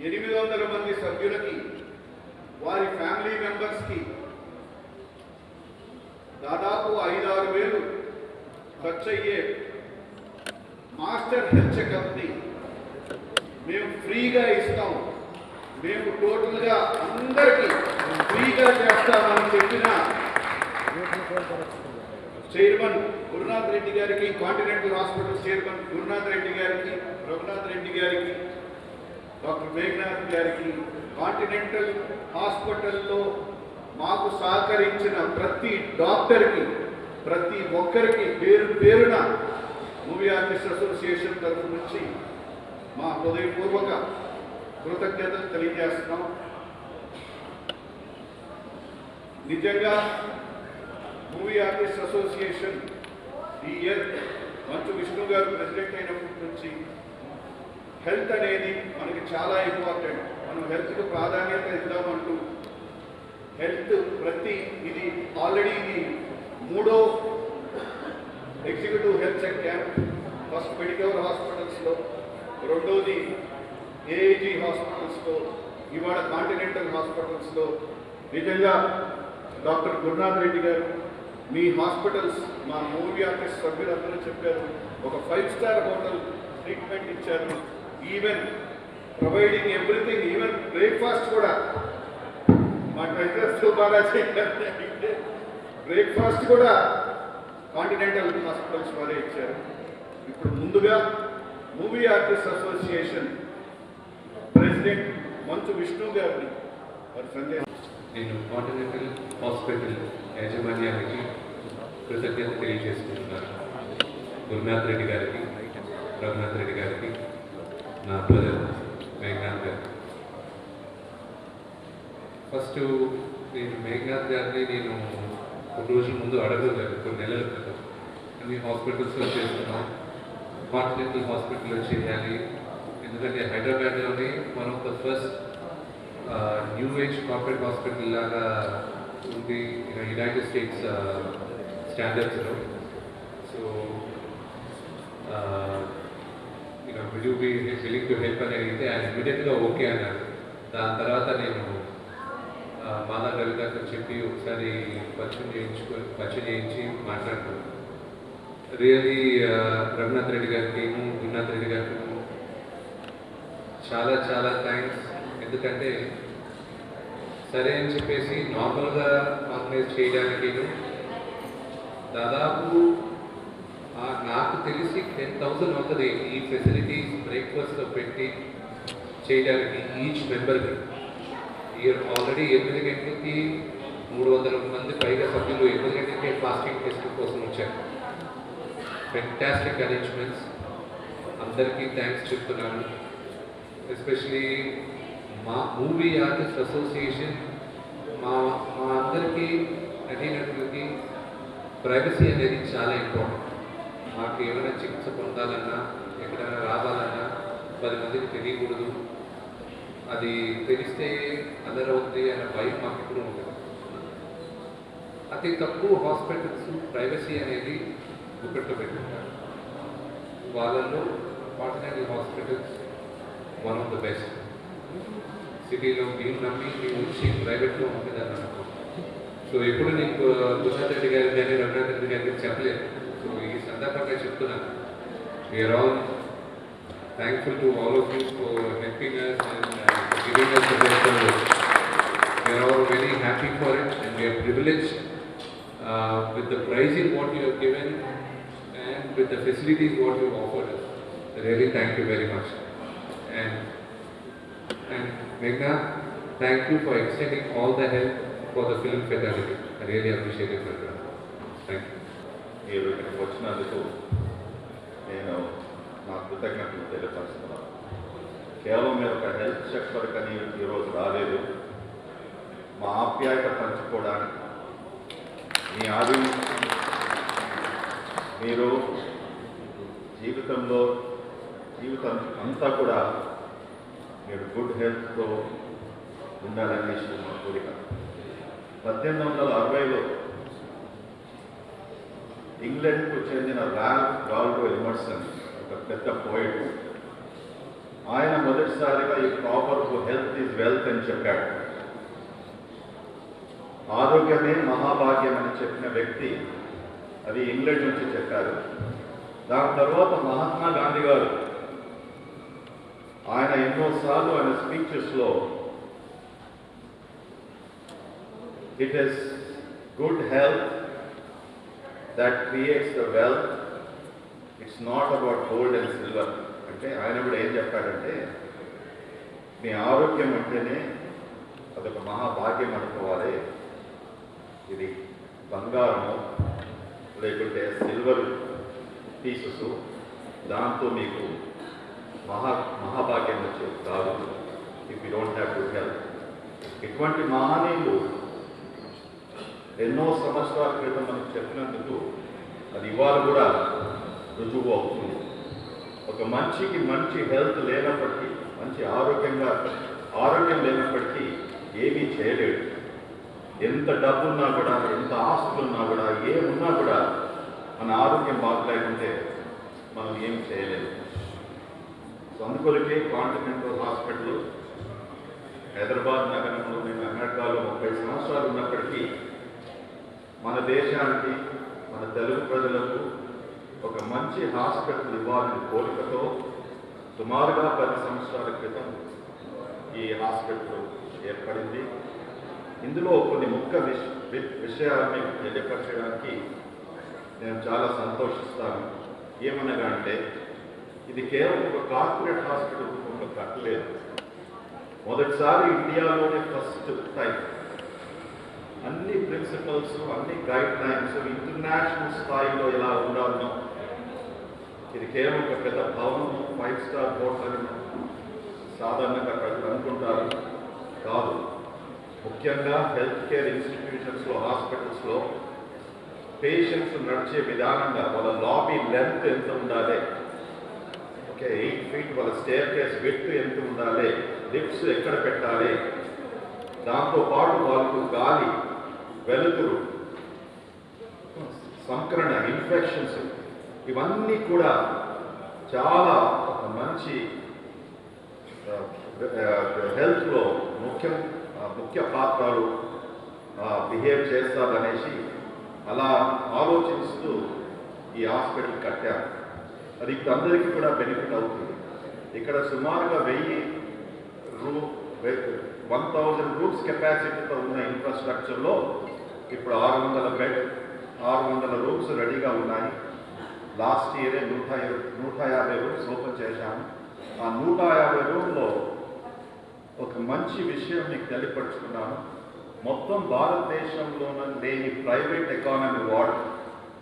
800 మంది సభ్యులకి వారి ఫ్యామిలీ మెంబర్స్కి దాదాపు 5-6 వేలు ఖర్చు అయ్యే మాస్టర్ హెల్త్ చెకప్ని మేము ఫ్రీగా ఇస్తాం, మేము టోటల్గా అందరికీ ఫ్రీగా చేస్తామని చెప్పిన చైర్మన్ గురునాథ్ రెడ్డి గారికి, continental hospital chairman Gurunath Reddy గారికి, రఘునాథ్ రెడ్డి గారికి, డాక్టర్ మేఘనాథ్ గారికి, కాంటినెంటల్ హాస్పిటల్లో మాకు సహకరించిన ప్రతి డాక్టర్కి, ప్రతి ఒక్కరికి పేరు పేరున మూవీ ఆర్టిస్ట్ అసోసియేషన్ తరఫు నుంచి మా హృదయపూర్వక కృతజ్ఞతలు తెలియజేస్తున్నాం. నిజంగా మూవీ ఆర్టిస్ట్ అసోసియేషన్ ఈ ఇయర్ మంచు విష్ణు గారు ప్రెసిడెంట్ అయినప్పటి నుంచి హెల్త్ అనేది మనకి చాలా ఇంపార్టెంట్. మనం హెల్త్కి ప్రాధాన్యత ఇద్దామంటూ హెల్త్ ఇది ఆల్రెడీ ఇది 3వ executive health check camp. First medical హాస్పిటల్స్లో, 2వది ఏఐజీ హాస్పిటల్స్లో, ఇవాళ కాంటినెంటల్ హాస్పిటల్స్లో. నిజంగా డాక్టర్ గురునాథ్ రెడ్డి గారు మీ హాస్పిటల్స్ మా మూవీ ఆర్టిస్ట్ సభ్యులందరూ చెప్పారు, ఒక 5 స్టార్ హోటల్ ట్రీట్మెంట్ ఇచ్చారు. Even providing everything, even breakfast కూడా మా ట్రెజరర్ సుబ్బారాజీ బ్రేక్ఫాస్ట్ కూడా కాంటినెంటల్ హాస్పిటల్స్ వారే ఇచ్చారు. ఇప్పుడు ముందుగా movie artist association president Manchu Vishnu గారిని వారి సందేశం. నేను కాంటినెంటల్ హాస్పిటల్ యాజమాన్యానికి కృతజ్ఞత తెలియజేసుకుంటున్నాను. గురునాథ్ రెడ్డి గారికి, రఘునాథ్ రెడ్డి గారికి, నా బ్రదర్ మేఘనాథ్ గారు. ఫస్ట్ నేను మేఘనాథ్ గారిని కొన్ని రోజుల ముందు అడగలేదు, కొన్ని నెలల క్రితం. అన్ని హాస్పిటల్స్లో చేస్తున్నాం, కాంటినెంటల్ హాస్పిటల్లో చేయాలి. ఎందుకంటే హైదరాబాద్లోనే one of the first new age corporate hospital లాగా ఉంది యునైటెడ్ స్టేట్స్ స్టాండర్డ్స్లో. So will you be willing to help అని అడిగితే ఆయన ఇమీడియట్గా ఓకే అన్నాడు. దాని తర్వాత నేను మాధవ్ రవి గారితో చెప్పి ఒకసారి పరిచయం చేయించి మాట్లాడుతున్నాను. రియలీ రఘునాథ్ రెడ్డి గారికి, గురునాథ్ రెడ్డి గారికి చాలా చాలా థ్యాంక్స్. ఎందుకంటే సరే అని చెప్పేసి నార్మల్గా ఆర్గనైజ్ చేయడానికి దాదాపు నాకు తెలిసి 10,000 అవుతుంది ఈ ఫెసిలిటీస్ బ్రేక్ఫాస్ట్లో పెట్టి చేయడానికి ఈచ్ మెంబర్కి. ఆల్రెడీ 8 గంటలకి 300 మంది పైగా సభ్యులు 8 గంటలకే ఫాస్టింగ్ టెస్ట్ కోసం వచ్చారు. ఫెంటాస్టిక్ అరేంజ్మెంట్స్, అందరికీ థ్యాంక్స్ చెప్తున్నాను. ఎస్పెషలీ మా మూవీ ఆర్టిస్ట్ అసోసియేషన్ మా అందరికీ నటీనటులకి ప్రైవసీ అనేది చాలా ఇంపార్టెంట్. మాకు ఏమైనా చికిత్స పొందాలన్నా, ఎక్కడైనా రావాలన్నా 10 మందికి తెలియకూడదు. అది తెలిస్తే అదరవుతుంది అనే భయం మాకు ఎప్పుడు ఉంటుంది. అతి తక్కువ హాస్పిటల్స్ ప్రైవసీ అనేది గుప్పెట్లో పెట్టుకుంటారు. వాళ్ళల్లో continental hospitals one of the best. సిటీలో మీరు నమ్మి మేము వచ్చి ప్రైవేట్లో ఉంటుందని అనుకో. సో ఎప్పుడు నీకు గురునాథ్ రెడ్డి గారి కానీ రఘునాథ్ రెడ్డి గారికి చెప్పలేదు. సో ఈ సందర్భంగా చెప్తున్నాను, we are all thankful to all of you for helping us and giving us the best service. We are all very happy for it, and we are privileged with the pricing what you have given and with the facilities what you have offered us. Really thank you very much. And Meghna, thank you for extending all the help for the film fraternity. I really appreciate it, Meghna. Thank you. మీరు ఇక్కడికి వచ్చినందుకు నేను నా కృతజ్ఞతలు తెలియపరుస్తున్నాను. కేవలం మీరు ఒక హెల్త్ చెక్ వరకని ఈరోజు రాలేదు, మా ఆప్యాయత పంచుకోవడానికి. మీ మీరు జీవితం అంతా కూడా మీరు గుడ్ హెల్త్తో ఉండాలని మా కోరిక. 1860లో ఇంగ్లాండ్కు చెందిన రాల్ఫ్ వాల్డో ఎమర్సన్ ఒక పెద్ద పోయిట్, ఆయన మొదటిసారిగా ఈ ప్రాపర్ హెల్త్ ఈజ్ వెల్త్ అని చెప్పాడు. ఆరోగ్యమే మహాభాగ్యం అని చెప్పిన వ్యక్తి అది ఇంగ్లాండ్ నుంచి చెప్పారు. దాని తర్వాత మహాత్మా గాంధీ గారు ఆయన ఎన్నోసార్లు ఆయన స్పీచెస్లో it is good health that creates the wealth, it's not about gold and silver. అంటే ఆయన కూడా ఏం చెప్పాడంటే మీ ఆరోగ్యం అంటేనే అదొక మహాభాగ్యం అనుకోవాలి. ఇది బంగారము లేకుంటే సిల్వర్ పీసెస్ దాంతో మీకు మహాభాగ్యం వచ్చేది కాదు if you don't have good health. ఇటువంటి మహనీయులు ఎన్నో సంవత్సరాల క్రితం మనకు చెప్పినందుకు అది ఇవాళ కూడా రుజువు అవుతుంది. ఒక మనిషికి మంచి హెల్త్ లేనప్పటికీ, మంచి ఆరోగ్యం లేనప్పటికీ ఏమీ చేయలేడు. ఎంత డబ్బున్నా కూడా, ఎంత ఆస్తులున్నా కూడా, ఏమున్నా కూడా మన ఆరోగ్యం బాగలేకుంటే మనం ఏం చేయలేము. సో అందుకొరకే కాంటినెంటల్ హాస్పిటల్ హైదరాబాద్ నగరంలో, నేను అమెరికాలో 30 సంవత్సరాలు ఉన్నప్పటికీ మన దేశానికి, మన తెలుగు ప్రజలకు ఒక మంచి హాస్పిటల్ ఇవ్వాలని కోరికతో సుమారుగా 10 సంవత్సరాల క్రితం ఈ హాస్పిటల్ ఏర్పడింది. ఇందులో కొన్ని ముఖ్య విషయాలని తెలియపరచడానికి నేను చాలా సంతోషిస్తాను. ఏమనగా అంటే ఇది కేవలం ఒక కార్పొరేట్ హాస్పిటల్ రూపంలో కట్టలేదు. మొదటిసారి ఇండియాలోనే ఫస్ట్ టైం అన్ని ప్రిన్సిపల్స్, అన్ని గైడ్ లైన్స్ ఇంటర్నేషనల్ స్థాయిలో ఎలా ఉండాలనో, ఇది కేవలం ఒక పెద్ద భవనం 5 స్టార్ హోటల్ అని సాధారణంగా ప్రజలు అనుకుంటారు. కాదు, ముఖ్యంగా హెల్త్ కేర్ ఇన్స్టిట్యూషన్స్లో, హాస్పిటల్స్లో పేషెంట్స్ నడిచే విధానంగా వాళ్ళ లాబీ లెంత్ ఎంత ఉండాలి, ఓకే 8 feet వాళ్ళ స్టేర్ కేస్ విడ్త్ ఎంత ఉండాలి, లిఫ్ట్స్ ఎక్కడ పెట్టాలి, దాంతోపాటు వాళ్ళకు గాలి, వెలుతురు, సంక్రమణ, ఇన్ఫెక్షన్స్ ఇవన్నీ కూడా చాలా ఒక మంచి హెల్త్లో ముఖ్య పాత్రలు బిహేవ్ చేస్తారనేసి అలా ఆలోచిస్తూ ఈ హాస్పిటల్ కట్టారు. అది ఇప్పుడు అందరికీ కూడా బెనిఫిట్ అవుతుంది. ఇక్కడ సుమారుగా 1000 రూమ్స్ కెపాసిటీతో ఉన్న ఇన్ఫ్రాస్ట్రక్చర్లో ఇప్పుడు 600 రూమ్స్ రెడీగా ఉన్నాయి. లాస్ట్ ఇయరే 150 రూమ్స్ ఓపెన్ చేశాము. ఆ 150 రూమ్లో ఒక మంచి విషయం మీకు తెలియపరుచుకున్నాను. మొత్తం భారతదేశంలోనే లేని ప్రైవేట్ ఎకానమీ వార్డ్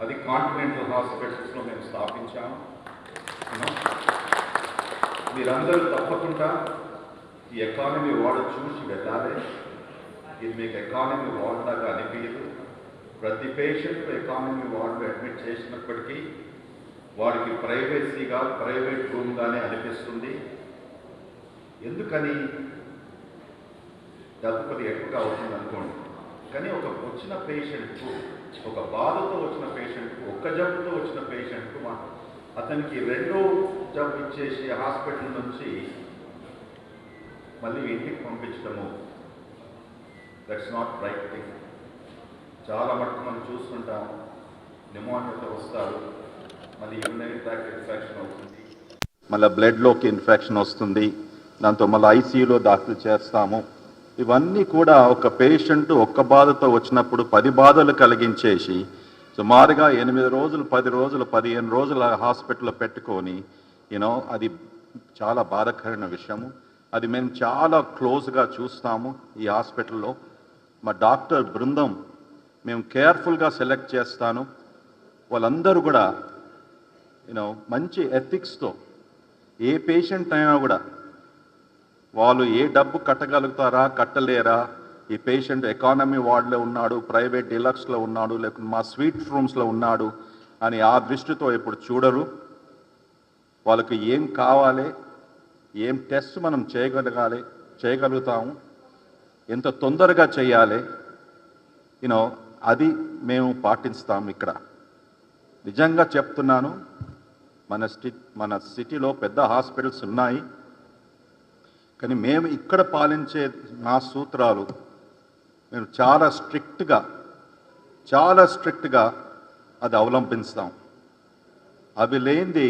అది కాంటినెంటల్ హాస్పిటల్స్లో మేము స్థాపించాము. మీరందరూ తప్పకుండా ఈ ఎకానమీ వార్డ్ చూసి వెళ్ళాలి. ఇది మీకు ఎకానమీ వార్డ్ లాగా అనిపించదు. ప్రతి పేషెంట్ ఎకానమీ వార్డులో అడ్మిట్ చేసినప్పటికీ వాడికి ప్రైవేసీగా, ప్రైవేట్ రూమ్గానే అనిపిస్తుంది. ఎందుకని? డబ్బు కొద్ది ఎక్కువగా అవుతుంది అనుకోండి, కానీ ఒక వచ్చిన పేషెంట్కు, ఒక బాధతో వచ్చిన పేషెంట్కు, ఒక్క జబ్బుతో వచ్చిన పేషెంట్కు అతనికి 2వ జబ్బు ఇచ్చేసి హాస్పిటల్ నుంచి మళ్ళీ ఇంటికి పంపించడము, దట్స్ నాట్ రైట్ థింగ్. చాలా మటుకు మనం చూస్తుంటాం, న్యూమోనియాతో వస్తారు, మళ్ళీ యూరినరీ ట్రాక్ట్ ఇన్ఫెక్షన్ అవుతుంది, మళ్ళీ బ్లడ్లోకి ఇన్ఫెక్షన్ వస్తుంది, దాంతో మళ్ళీ ఐసీయూలో దాఖలు చేస్తాము. ఇవన్నీ కూడా ఒక పేషెంట్ ఒక్క బాధతో వచ్చినప్పుడు 10 బాధలు కలిగించేసి సుమారుగా 8 రోజులు, 10 రోజులు, 15 రోజుల హాస్పిటల్లో పెట్టుకొని అది చాలా బాధాకరమైన విషయము. అది మేము చాలా క్లోజ్గా చూస్తాము ఈ హాస్పిటల్లో. మా డాక్టర్ బృందం మేము కేర్ఫుల్గా సెలెక్ట్ చేస్తాను. వాళ్ళందరూ కూడా మంచి ఎథిక్స్తో ఏ పేషెంట్ అయినా కూడా వాళ్ళు ఏ డబ్బు కట్టగలుగుతారా, కట్టలేరా, ఈ పేషెంట్ ఎకానమీ వార్డులో ఉన్నాడు, ప్రైవేట్ డిలక్స్లో ఉన్నాడు, లేకుంటే మా స్వీట్ రూమ్స్లో ఉన్నాడు అని ఆ దృష్టితో ఇప్పుడు చూడరు. వాళ్ళకి ఏం కావాలి, ఏం టెస్ట్ మనం చేయగలుగుతాము, ఎంత తొందరగా చేయాలి, అది మేము పాటిస్తాము ఇక్కడ. నిజంగా చెప్తున్నాను, మన సిటీలో పెద్ద హాస్పిటల్స్ ఉన్నాయి, కానీ మేము ఇక్కడ పాలించే మా సూత్రాలు మేము చాలా స్ట్రిక్ట్గా అది అవలంబిస్తాం. అవి లేనిది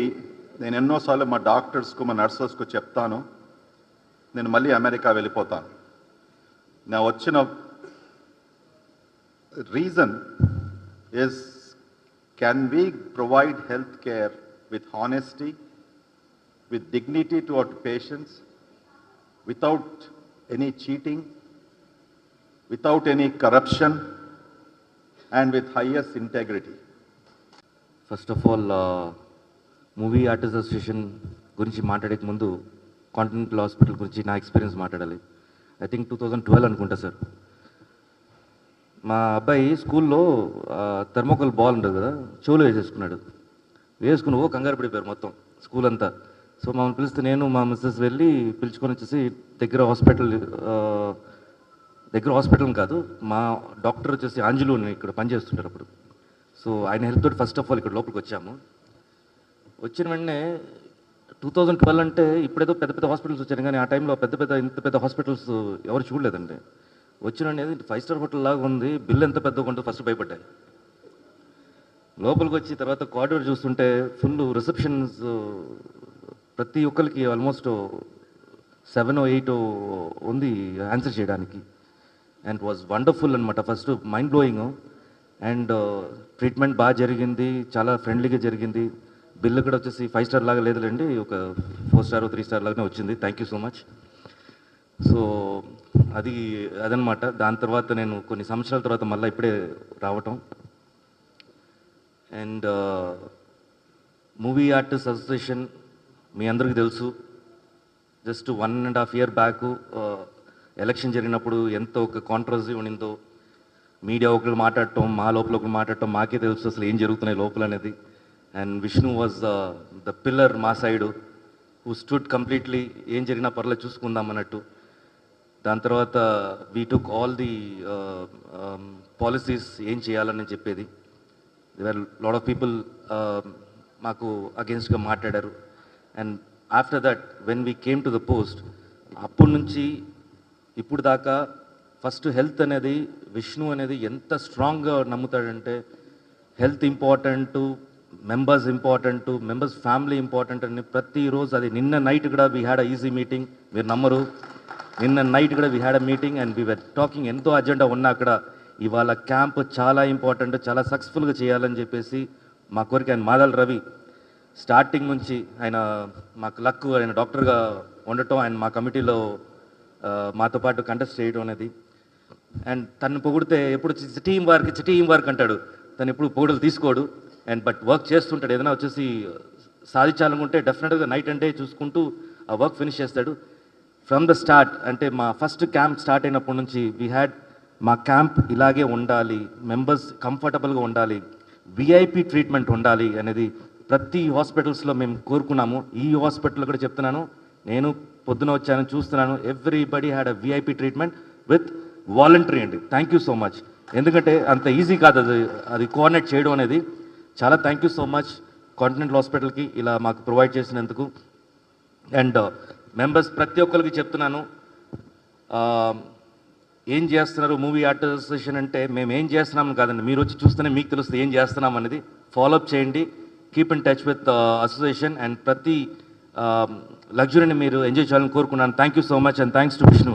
నేను ఎన్నోసార్లు మా డాక్టర్స్కు మా నర్సెస్కు చెప్తాను, నేను మళ్ళీ అమెరికా వెళ్ళిపోతాను. నా వచ్చిన reason is, can we provide health care with honesty, with dignity to our patients, without any cheating, without any corruption, and with highest integrity? First of all movie artist association గురించి మాట్లాడే ముందు continental hospital గురించి నా experience మాట్లాడాలి. I think 2012 అనుకుంటా sir. మా అబ్బాయి స్కూల్లో థర్మోకోల్ బాల్ ఉంటుంది కదా, చెవులో వేసేసుకున్నాడు. వేసుకుని కంగారు పడిపోయారు మొత్తం స్కూల్ అంతా. సో మమ్మల్ని పిలిస్తే నేను మా మిస్సెస్ వెళ్ళి పిలుచుకొని వచ్చేసి దగ్గర హాస్పిటల్ కాదు, మా డాక్టర్ వచ్చేసి ఆంజలు ఇక్కడ పనిచేస్తుంటారు అప్పుడు. సో ఆయన హెల్ప్ తోటి ఫస్ట్ ఆఫ్ ఆల్ ఇక్కడ లోపలికి వచ్చాము. వచ్చిన వెంటనే 2012 అంటే ఇప్పుడేదో పెద్ద పెద్ద హాస్పిటల్స్ వచ్చాను, కానీ ఆ టైంలో ఇంత పెద్ద హాస్పిటల్స్ ఎవరు చూడలేదండి. వచ్చిన అనేది 5 స్టార్ హోటల్ లాగా ఉంది, బిల్ ఎంత పెద్దగా ఉంటుందో ఫస్ట్ భయపడ్డాయి. లోపలికి వచ్చి తర్వాత కారిడార్ చూస్తుంటే ఫుల్ రిసెప్షన్స్, ప్రతి ఒక్కరికి ఆల్మోస్ట్ 7 or 8 ఉంది ఆన్సర్ చేయడానికి. అండ్ వాజ్ వండర్ఫుల్ అనమాట. First mind blowing. And treatment బాగా జరిగింది, చాలా ఫ్రెండ్లీగా జరిగింది. బిల్లు కూడా వచ్చేసి 5 స్టార్ లాగా లేదులేండి, ఒక 4 స్టార్ 3 స్టార్ లాగానే వచ్చింది. Thank you so much. So అదనమాట. దాని తర్వాత నేను కొన్ని సంవత్సరాల తర్వాత మళ్ళీ ఇప్పుడే రావటం. అండ్ మూవీ ఆర్టిస్ట్ అసోసియేషన్ మీ అందరికీ తెలుసు, జస్ట్ 1.5 year బ్యాక్ ఎలక్షన్ జరిగినప్పుడు ఎంత ఒక కాంట్రవర్సీ ఉండిందో. మీడియా ఒకరు మాట్లాడటం, మా లోపల ఒకరు మాట్లాడటం, మాకే తెలుసు అసలు ఏం జరుగుతున్నాయి లోపల అనేది. And Vishnu was the pillar మా సైడు, హూ స్టూడ్ కంప్లీట్లీ ఏం జరిగినా పర్లేదు చూసుకుందాం అన్నట్టు. దాని తర్వాత we took all the policies ఏం చేయాలని చెప్పేది. దేర్ లాట్ ఆఫ్ పీపుల్ మాకు అగేన్స్ట్గా మాట్లాడారు. And after that when we came to the post, అప్పటి నుంచి ఇప్పుడు దాకా ఫస్ట్ హెల్త్ అనేది విష్ణు అనేది ఎంత స్ట్రాంగ్గా నమ్ముతాడంటే, health important, members important, members family important అని ప్రతిరోజు. అది నిన్న నైట్ కూడా we had a easy meeting, మీరు నమ్మరు. నిన్న నైట్ కూడా we had a meeting and we were talking. ఎంతో అజెండా ఉన్నా అక్కడ ఇవాళ క్యాంప్ చాలా ఇంపార్టెంట్, చాలా సక్సెస్ఫుల్గా చేయాలని చెప్పేసి మా కోరిక. ఆయన మాదల్ రవి స్టార్టింగ్ నుంచి ఆయన మాకు లక్, ఆయన డాక్టర్గా ఉండటం, ఆయన మా కమిటీలో మాతో పాటు కంటెస్ట్ చేయడం అనేది. అండ్ తను పొగిడితే ఎప్పుడు టీం వర్క్ అంటాడు, తను ఎప్పుడు పొగడలు తీసుకోడు. అండ్ బట్ వర్క్ చేస్తుంటాడు. ఏదైనా వచ్చేసి సాధించాలనుకుంటే డెఫినెట్గా నైట్ అండ్ డే చూసుకుంటూ ఆ వర్క్ ఫినిష్ చేస్తాడు. ఫ్రమ్ ద స్టార్ట్ అంటే మా ఫస్ట్ క్యాంప్ స్టార్ట్ అయినప్పటి నుంచి వీ హ్యాడ్ మా క్యాంప్ ఇలాగే ఉండాలి, మెంబర్స్ కంఫర్టబుల్గా ఉండాలి, విఐపి ట్రీట్మెంట్ ఉండాలి అనేది ప్రతి హాస్పిటల్స్లో మేము కోరుకున్నాము. ఈ హాస్పిటల్లో కూడా చెప్తున్నాను, నేను పొద్దున వచ్చాను చూస్తున్నాను, everybody had a VIP treatment with voluntary అండి. Thank you so much. ఎందుకంటే అంత ఈజీ కాదు అది కోఆర్డినేట్ చేయడం అనేది. చాలా thank you so much Continental హాస్పిటల్కి ఇలా మాకు ప్రొవైడ్ చేసినందుకు. అండ్ మెంబర్స్ ప్రతి ఒక్కరికి చెప్తున్నాను, ఏం చేస్తున్నారు మూవీ ఆర్టిస్ట్ అసోసియేషన్ అంటే మేము ఏం చేస్తున్నాం కాదండి, మీరు వచ్చి చూస్తేనే మీకు తెలుస్తుంది ఏం చేస్తున్నాం అనేది. ఫాలోఅప్ చేయండి, keep in touch with association and ప్రతి లగ్జరీని మీరు ఎంజాయ్ చేయాలని కోరుకున్నాను. Thank you so much and thanks to Vishnu.